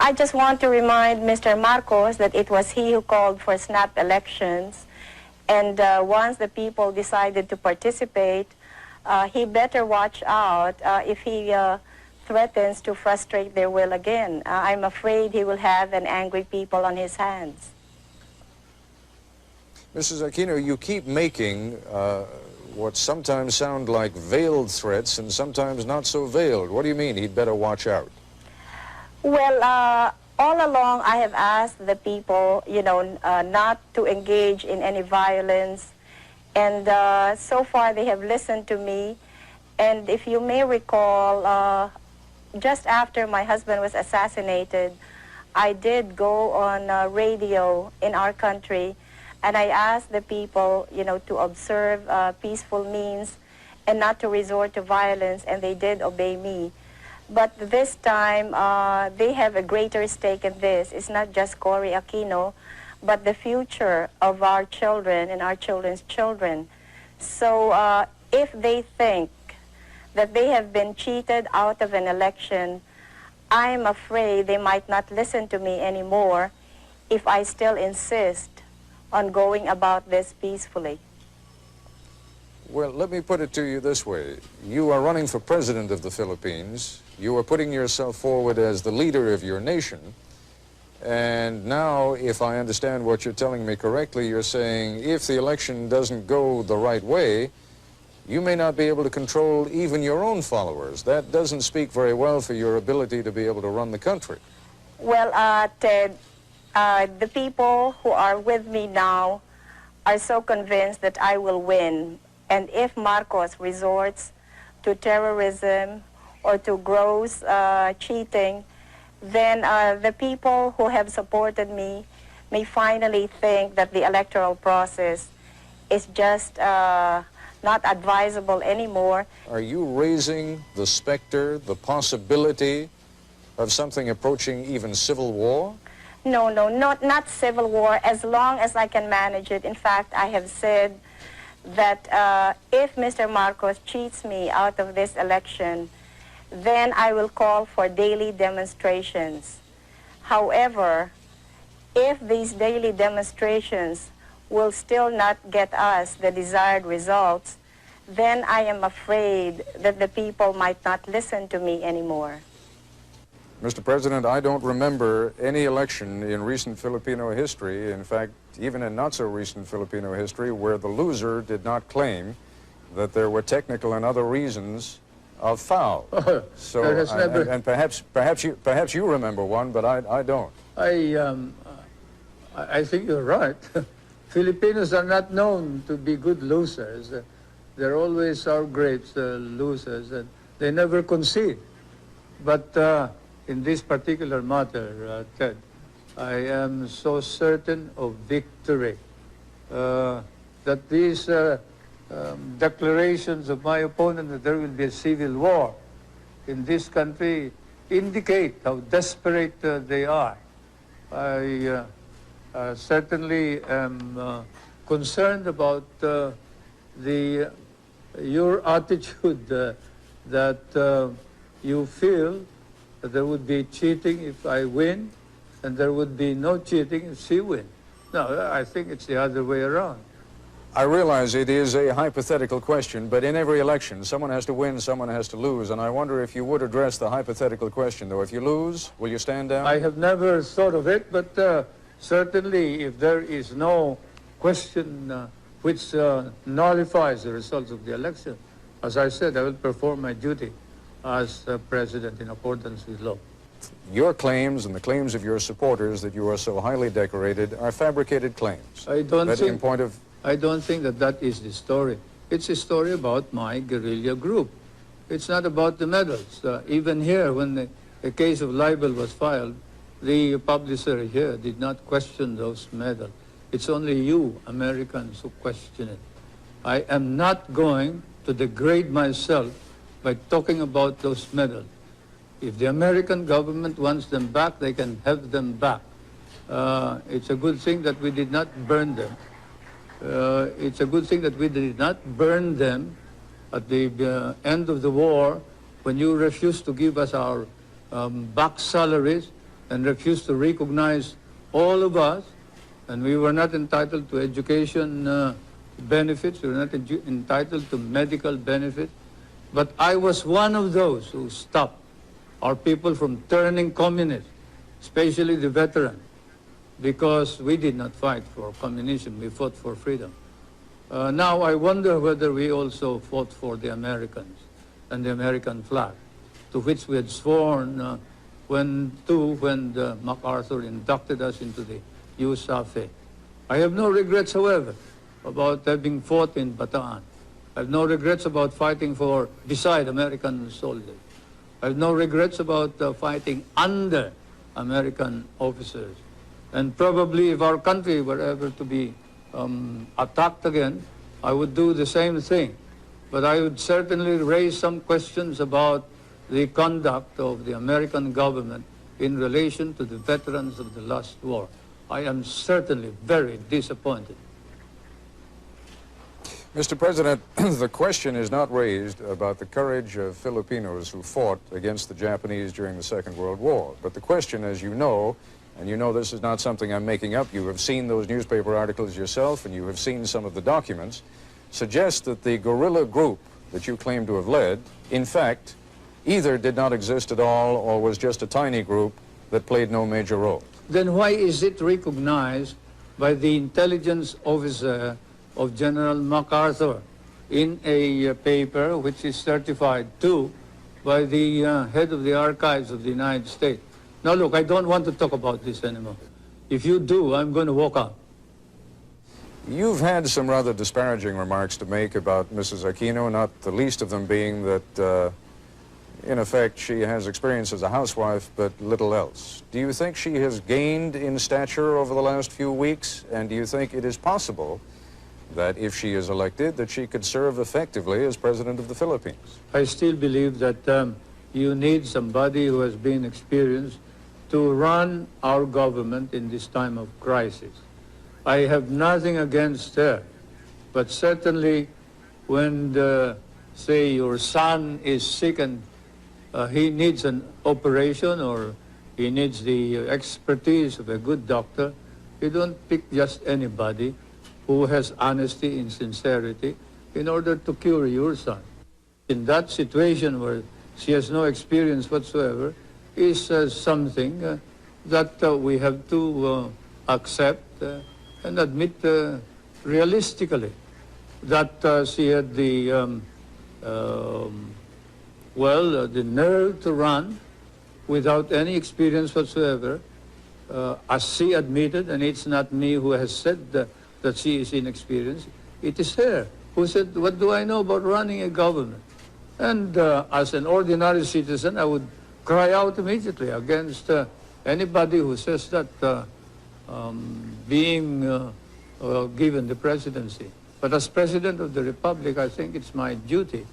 I just want to remind Mr. Marcos that it was he who called for snap elections. And once the people decided to participate, he better watch out if he threatens to frustrate their will again. I'm afraid he will have an angry people on his hands. Mrs. Aquino, you keep making what sometimes sound like veiled threats and sometimes not so veiled. What do you mean he'd better watch out? Well, all along I have asked the people, you know, not to engage in any violence. And so far they have listened to me. And if you may recall, just after my husband was assassinated, I did go on radio in our country, and I asked the people, you know, to observe peaceful means and not to resort to violence, and they did obey me. But this time, they have a greater stake in this. It's not just Cory Aquino, but the future of our children and our children's children. So if they think that they have been cheated out of an election, I'm afraid they might not listen to me anymore if I still insist on going about this peacefully. Well, let me put it to you this way. You are running for president of the Philippines. You are putting yourself forward as the leader of your nation. And now, if I understand what you're telling me correctly, you're saying if the election doesn't go the right way, you may not be able to control even your own followers. That doesn't speak very well for your ability to be able to run the country. Well, Ted, the people who are with me now are so convinced that I will win. And if Marcos resorts to terrorism or to gross cheating, then the people who have supported me may finally think that the electoral process is just not advisable anymore. Are you raising the specter, the possibility of something approaching even civil war? No, not civil war, as long as I can manage it. In fact, I have said that if Mr. Marcos cheats me out of this election, then I will call for daily demonstrations. However, if these daily demonstrations will still not get us the desired results, then I am afraid that the people might not listen to me anymore. Mr. President, I don't remember any election in recent Filipino history, in fact, even in not-so-recent Filipino history, where the loser did not claim that there were technical and other reasons of foul. So, and perhaps you remember one, but I don't. I think you're right. Filipinos are not known to be good losers. They're always our great losers, and they never concede. But in this particular matter, Ted, I am so certain of victory that these declarations of my opponent that there will be a civil war in this country indicate how desperate they are. I certainly am concerned about your attitude that you feel that there would be cheating if I win, and there would be no cheating if she wins. No, I think it's the other way around. I realize it is a hypothetical question, but in every election, someone has to win, someone has to lose, and I wonder if you would address the hypothetical question, though. If you lose, will you stand down? I have never thought of it, but certainly if there is no question which nullifies the results of the election, as I said, I will perform my duty as president in accordance with law. Your claims and the claims of your supporters that you are so highly decorated are fabricated claims. I don't think that that is the story. It's a story about my guerrilla group. It's not about the medals. Even here, when the case of libel was filed, the publisher here did not question those medals. It's only you, Americans, who question it. I am not going to degrade myself by talking about those medals. If the American government wants them back, they can have them back. It's a good thing that we did not burn them. It's a good thing that we did not burn them at the end of the war when you refused to give us our back salaries. and refused to recognize all of us, and we were not entitled to education benefits, we were not entitled to medical benefits. But I was one of those who stopped our people from turning communist, especially the veterans, because we did not fight for communism, we fought for freedom. Now I wonder whether we also fought for the Americans and the American flag, to which we had sworn when MacArthur inducted us into the USAFE. I have no regrets, however, about having fought in Bataan. I have no regrets about fighting beside American soldiers. I have no regrets about fighting under American officers. And probably if our country were ever to be attacked again, I would do the same thing. But I would certainly raise some questions about the conduct of the American government in relation to the veterans of the last war. I am certainly very disappointed. Mr. President, the question is not raised about the courage of Filipinos who fought against the Japanese during the Second World War. But the question, as you know, and you know this is not something I'm making up, you have seen those newspaper articles yourself and you have seen some of the documents, suggests that the guerrilla group that you claim to have led, in fact, either did not exist at all or was just a tiny group that played no major role. Then why is it recognized by the intelligence officer of General MacArthur in a paper which is certified too by the head of the archives of the United States? Now look, I don't want to talk about this anymore. If you do, I'm going to walk out. You've had some rather disparaging remarks to make about Mrs. Aquino, not the least of them being that in effect, she has experience as a housewife, but little else. Do you think she has gained in stature over the last few weeks? And do you think it is possible that if she is elected, that she could serve effectively as President of the Philippines? I still believe that you need somebody who has been experienced to run our government in this time of crisis. I have nothing against her, but certainly when, say, your son is sick and he needs an operation or he needs the expertise of a good doctor, you don't pick just anybody who has honesty and sincerity in order to cure your son. In that situation where she has no experience whatsoever is something that we have to accept and admit realistically that she had the the nerve to run without any experience whatsoever, as she admitted, and it's not me who has said that she is inexperienced, it is her who said, what do I know about running a government? And as an ordinary citizen, I would cry out immediately against anybody who says that being given the presidency. But as President of the Republic, I think it's my duty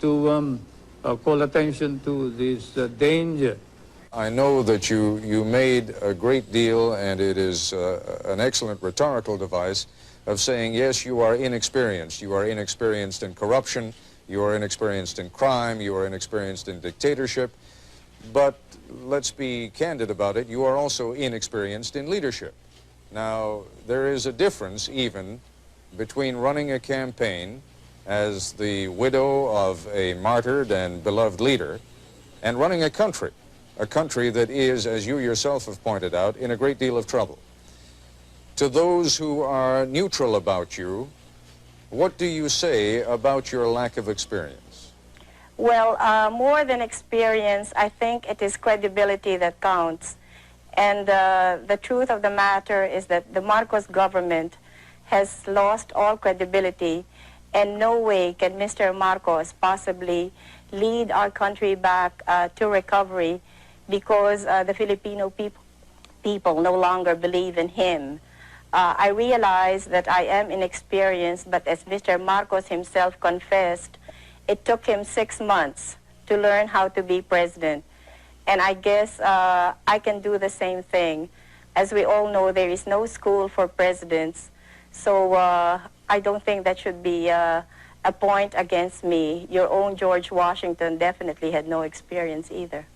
to call attention to this danger. I know that you made a great deal, and it is an excellent rhetorical device of saying, yes, you are inexperienced. You are inexperienced in corruption, you are inexperienced in crime, you are inexperienced in dictatorship. But let's be candid about it, you are also inexperienced in leadership. Now, there is a difference even between running a campaign as the widow of a martyred and beloved leader and running a country that is, as you yourself have pointed out, in a great deal of trouble. To those who are neutral about you, what do you say about your lack of experience? Well, more than experience, I think it is credibility that counts. And the truth of the matter is that the Marcos government has lost all credibility, and no way can Mr. Marcos possibly lead our country back to recovery because the Filipino people no longer believe in him. I realize that I am inexperienced, but as Mr. Marcos himself confessed, it took him 6 months to learn how to be president. And I guess I can do the same thing. As we all know, there is no school for presidents, so I don't think that should be a point against me. Your own George Washington definitely had no experience either.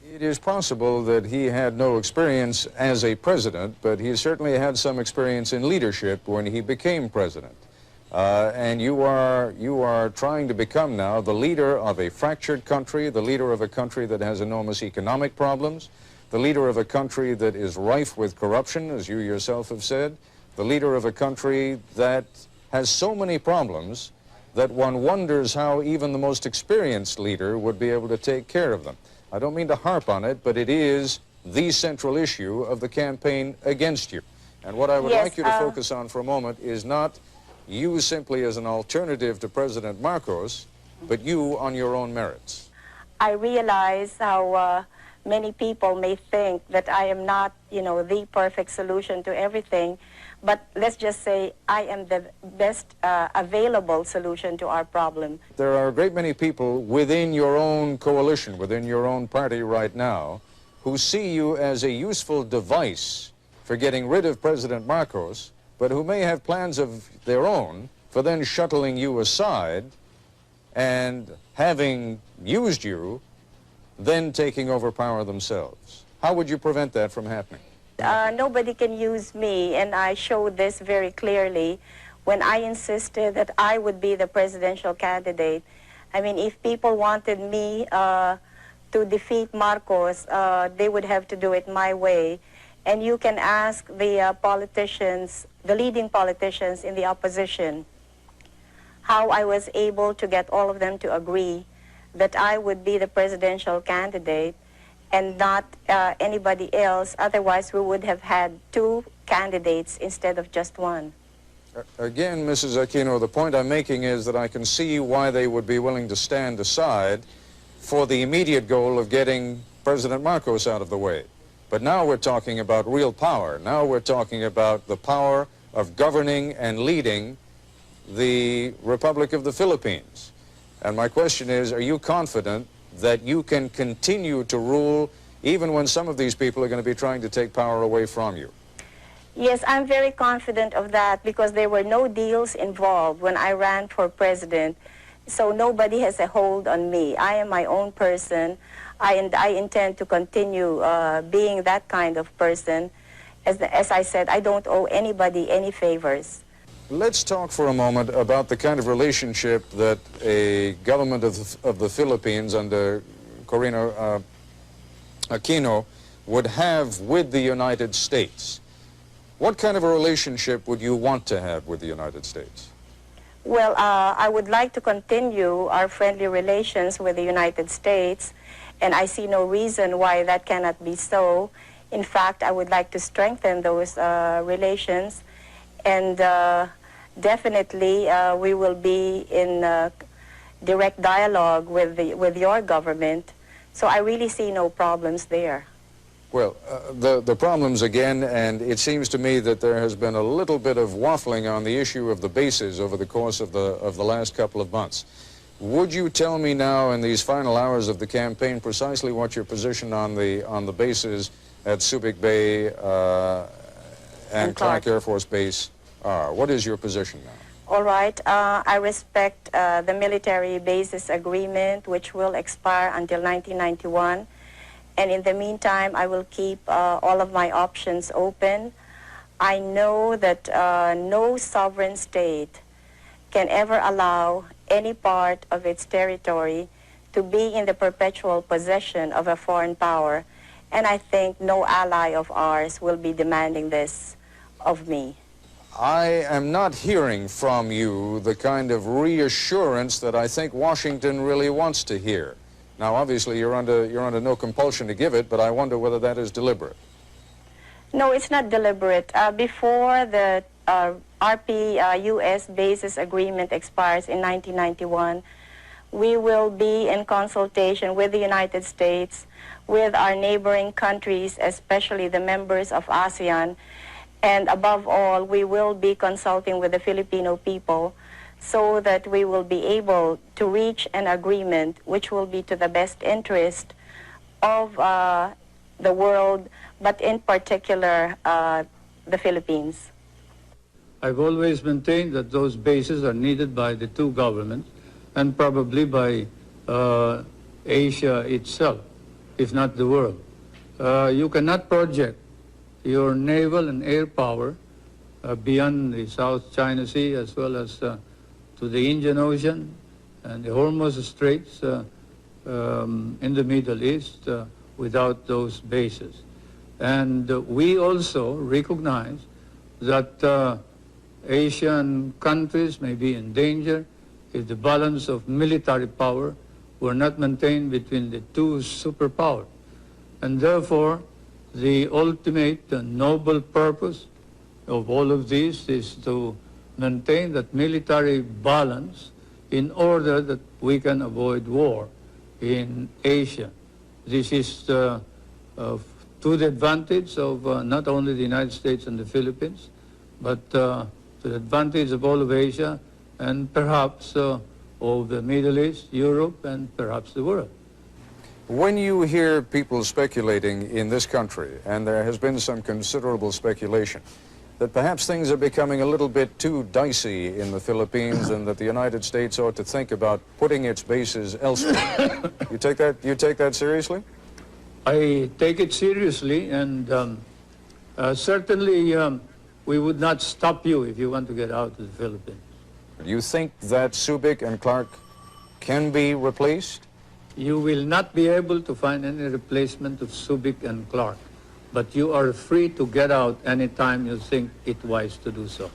It is possible that he had no experience as a president, but he certainly had some experience in leadership when he became president. And you are trying to become now the leader of a fractured country, the leader of a country that has enormous economic problems, the leader of a country that is rife with corruption, as you yourself have said, the leader of a country that has so many problems that one wonders how even the most experienced leader would be able to take care of them. I don't mean to harp on it, but it is the central issue of the campaign against you. And what I would like you to focus on for a moment is not you simply as an alternative to President Marcos, but you on your own merits. I realize how many people may think that I am not, the perfect solution to everything, but let's just say I am the best available solution to our problem. There are a great many people within your own coalition, within your own party right now, who see you as a useful device for getting rid of President Marcos, but who may have plans of their own for then shuttling you aside and, having used you, then taking over power themselves. How would you prevent that from happening? Nobody can use me, and I showed this very clearly when I insisted that I would be the presidential candidate. I mean, if people wanted me to defeat Marcos, they would have to do it my way. And you can ask the politicians, the leading politicians in the opposition, how I was able to get all of them to agree that I would be the presidential candidate and not anybody else. Otherwise, we would have had two candidates instead of just one. Again, Mrs. Aquino, the point I'm making is that I can see why they would be willing to stand aside for the immediate goal of getting President Marcos out of the way. But now we're talking about real power. Now we're talking about the power of governing and leading the Republic of the Philippines. And my question is, are you confident that you can continue to rule even when some of these people are going to be trying to take power away from you? Yes, I'm very confident of that because there were no deals involved when I ran for president. So nobody has a hold on me. I am my own person. I intend to continue being that kind of person. As I said, I don't owe anybody any favors. Let's talk for a moment about the kind of relationship that a government of the Philippines under Cory Aquino would have with the United States. What kind of a relationship would you want to have with the United States? Well, I would like to continue our friendly relations with the United States, and I see no reason why that cannot be so. In fact, I would like to strengthen those relations, and definitely we will be in direct dialogue with your government, so I really see no problems there. Well, the problems again, and it seems to me that there has been a little bit of waffling on the issue of the bases over the course of the last couple of months. Would you tell me now in these final hours of the campaign precisely what your position on the bases at Subic Bay and Clark Air Force Base are? What is your position now? All right. I respect the military bases agreement, which will expire until 1991. And in the meantime, I will keep all of my options open. I know that no sovereign state can ever allow any part of its territory to be in the perpetual possession of a foreign power. And I think no ally of ours will be demanding this of me. I am not hearing from you the kind of reassurance that I think Washington really wants to hear. Now, obviously, you're under no compulsion to give it, but I wonder whether that is deliberate. No, it's not deliberate. Before the RP-U.S. bases agreement expires in 1991, we will be in consultation with the United States, with our neighboring countries, especially the members of ASEAN, and above all, we will be consulting with the Filipino people so that we will be able to reach an agreement which will be to the best interest of the world, but in particular the Philippines. I've always maintained that those bases are needed by the two governments and probably by Asia itself. if not the world. You cannot project your naval and air power beyond the South China Sea as well as to the Indian Ocean and the Hormuz Straits in the Middle East without those bases. And we also recognize that Asian countries may be in danger if the balance of military power were not maintained between the two superpowers. And therefore, the ultimate noble purpose of all of this is to maintain that military balance in order that we can avoid war in Asia. This is to the advantage of not only the United States and the Philippines, but to the advantage of all of Asia and perhaps of the Middle East, Europe, and perhaps the world. When you hear people speculating in this country, and there has been some considerable speculation, that perhaps things are becoming a little bit too dicey in the Philippines and that the United States ought to think about putting its bases elsewhere. You take that seriously? I take it seriously, and certainly we would not stop you if you want to get out of the Philippines. Do you think that Subic and Clark can be replaced? You will not be able to find any replacement of Subic and Clark, but you are free to get out anytime you think it wise to do so.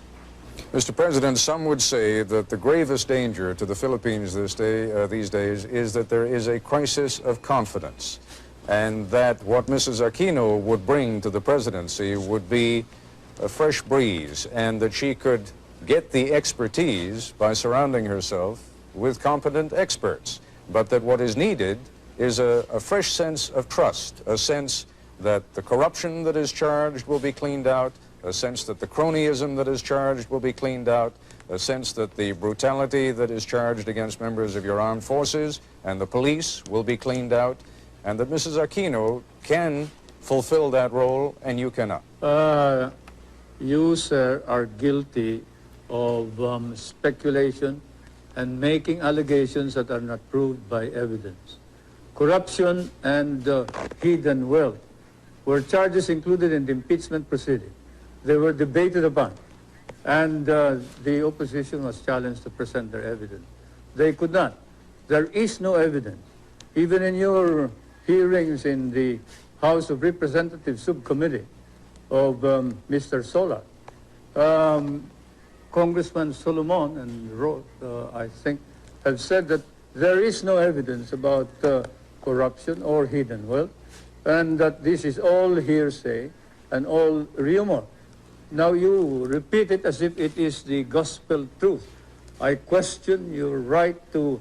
Mr. President, some would say that the gravest danger to the Philippines these days is that there is a crisis of confidence, and that what Mrs. Aquino would bring to the presidency would be a fresh breeze, and that she could get the expertise by surrounding herself with competent experts, but that what is needed is a fresh sense of trust, a sense that the corruption that is charged will be cleaned out, a sense that the cronyism that is charged will be cleaned out, a sense that the brutality that is charged against members of your armed forces and the police will be cleaned out, and that Mrs. Aquino can fulfill that role and you cannot. You, sir, are guilty of speculation and making allegations that are not proved by evidence. Corruption and hidden wealth were charges included in the impeachment proceeding. They were debated upon, and the opposition was challenged to present their evidence. They could not. There is no evidence. Even in your hearings in the House of Representatives subcommittee of Mr. Solar, Congressman Solomon and Roth, I think, have said that there is no evidence about corruption or hidden wealth, and that this is all hearsay and all rumor. Now you repeat it as if it is the gospel truth. I question your right to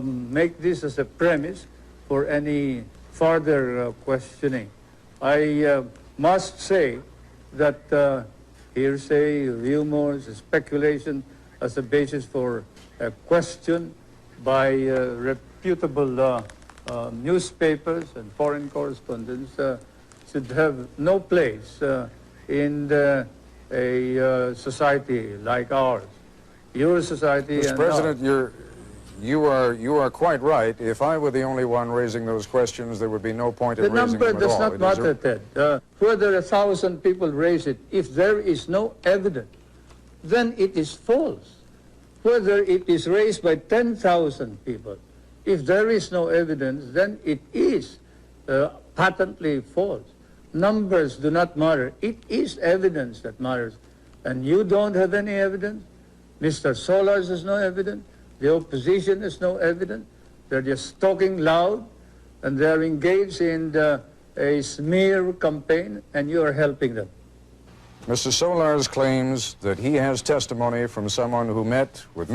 make this as a premise for any further questioning. I must say that hearsay, rumors, speculation as a basis for a question by reputable newspapers and foreign correspondents should have no place in a society like ours. Your society Mr. and President, ours. you are quite right. If I were the only one raising those questions, there would be no point in raising them at all. The number does not matter, Ted. Whether 1,000 people raise it, if there is no evidence, then it is false. Whether it is raised by 10,000 people, if there is no evidence, then it is patently false. Numbers do not matter. It is evidence that matters. And you don't have any evidence. Mr. Solars has no evidence. The opposition has no evidence. They're just talking loud, and they're engaged in a smear campaign, and you are helping them. Mr. Solars claims that he has testimony from someone who met with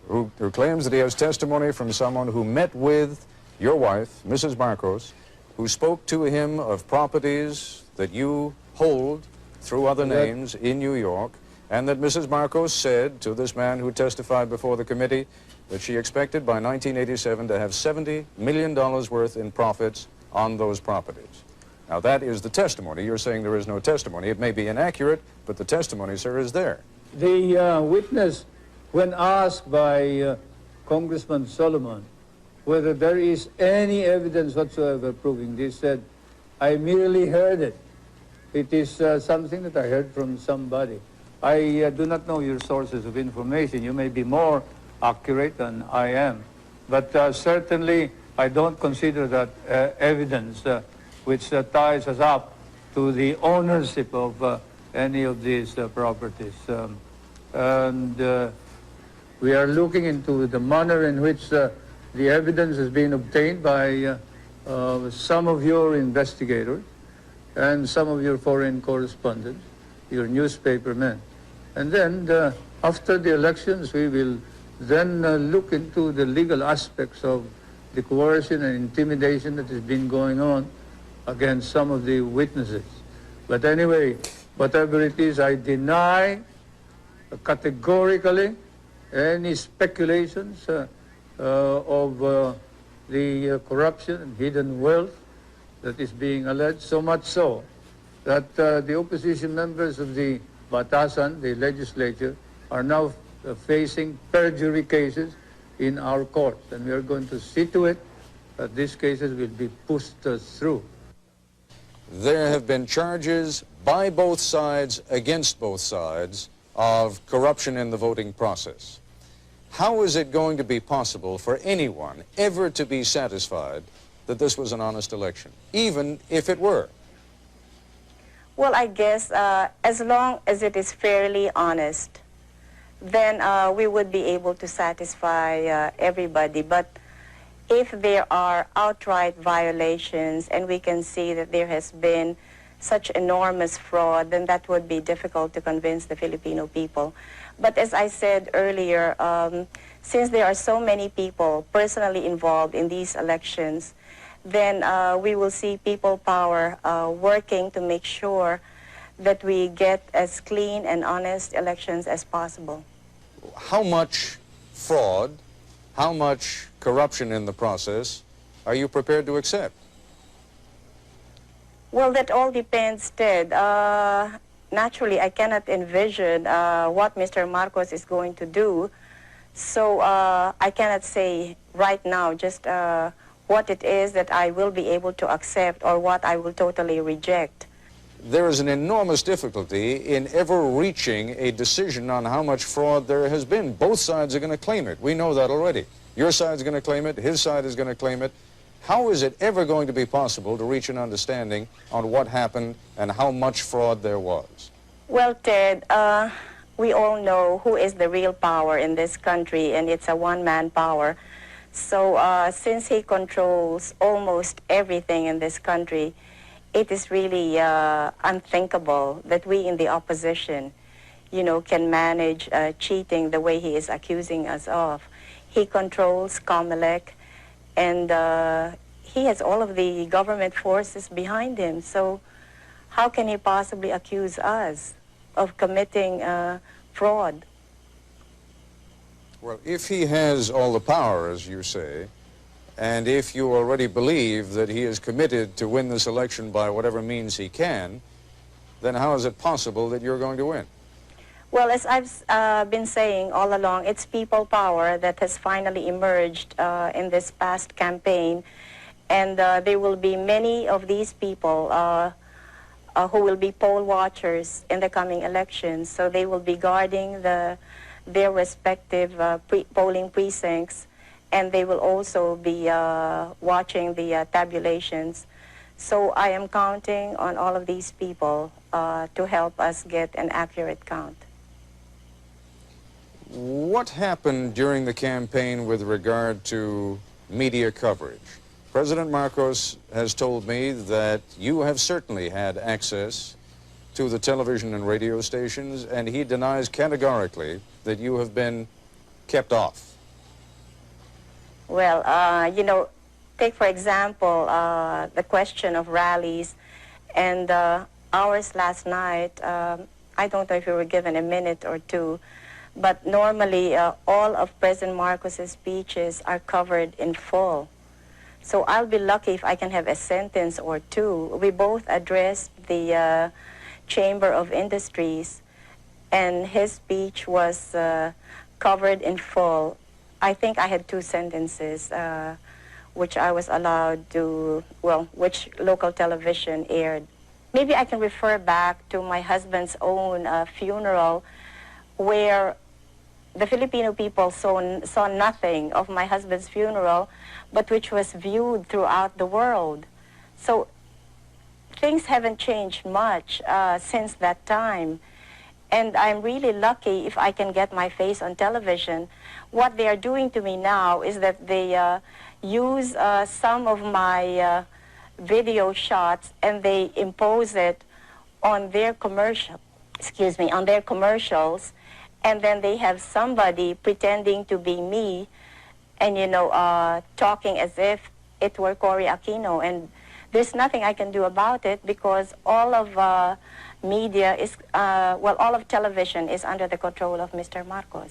who claims that he has testimony from someone who met with your wife, Mrs. Marcos, who spoke to him of properties that you hold through other names in New York, and that Mrs. Marcos said to this man who testified before the committee that she expected by 1987 to have $70 million worth in profits on those properties. Now, that is the testimony. You're saying there is no testimony. It may be inaccurate, but the testimony, sir, is there. The witness, when asked by Congressman Solomon whether there is any evidence whatsoever proving this. Said, I merely heard it. It is something that I heard from somebody. I do not know your sources of information. You may be more accurate than I am. But certainly, I don't consider that evidence which ties us up to the ownership of any of these properties. We are looking into the manner in which the evidence has been obtained by some of your investigators and some of your foreign correspondents, your newspaper men. And then after the elections, we will then look into the legal aspects of the coercion and intimidation that has been going on against some of the witnesses. But anyway, whatever it is, I deny categorically any speculations of the corruption and hidden wealth that is being alleged, so much so that the opposition members of the Batasan, the legislature, are now facing perjury cases in our courts, and we are going to see to it that these cases will be pushed through. There have been charges by both sides, against both sides, of corruption in the voting process. How is it going to be possible for anyone ever to be satisfied that this was an honest election, even if it were? Well, I guess as long as it is fairly honest, then we would be able to satisfy everybody. But if there are outright violations and we can see that there has been such enormous fraud, then that would be difficult to convince the Filipino people. But as I said earlier, since there are so many people personally involved in these elections, then we will see people power working to make sure that we get as clean and honest elections as possible. How much fraud, how much corruption in the process are you prepared to accept? Well, that all depends, Ted. Naturally, I cannot envision what Mr. Marcos is going to do, so I cannot say right now just what it is that I will be able to accept or what I will totally reject. There is an enormous difficulty in ever reaching a decision on how much fraud there has been. Both sides are going to claim it. We know that already. Your side's going to claim it, his side is going to claim it. How is it ever going to be possible to reach an understanding on what happened and how much fraud there was? Well, Ted, we all know who is the real power in this country, and it's a one-man power. So since he controls almost everything in this country, it is really unthinkable that we in the opposition, you know, can manage cheating the way he is accusing us of. He controls COMELEC, and he has all of the government forces behind him. So how can he possibly accuse us of committing fraud? Well, if he has all the power, as you say, and if you already believe that he is committed to win this election by whatever means he can, then how is it possible that you're going to win? Well, as I've been saying all along, it's people power that has finally emerged in this past campaign. And there will be many of these people who will be poll watchers in the coming elections. So they will be guarding their respective polling precincts, and they will also be watching the tabulations. So I am counting on all of these people to help us get an accurate count. What happened during the campaign with regard to media coverage? President Marcos has told me that you have certainly had access to the television and radio stations, and he denies categorically that you have been kept off. Well, you know, take for example the question of rallies and ours last night. I don't know if we were given a minute or two, but normally all of President Marcos's speeches are covered in full. So I'll be lucky if I can have a sentence or two. We both addressed the Chamber of Industries, and his speech was covered in full. I think I had two sentences which I was allowed to, well, which local television aired. Maybe I can refer back to my husband's own funeral, where the Filipino people saw nothing of my husband's funeral, but which was viewed throughout the world. So things haven't changed much since that time. And I'm really lucky if I can get my face on television. What they are doing to me now is that they use some of my video shots and they impose it on their on their commercials, and then they have somebody pretending to be me and, you know, talking as if it were Cory Aquino. And there's nothing I can do about it because all of media is, well, all of television is under the control of Mr. Marcos.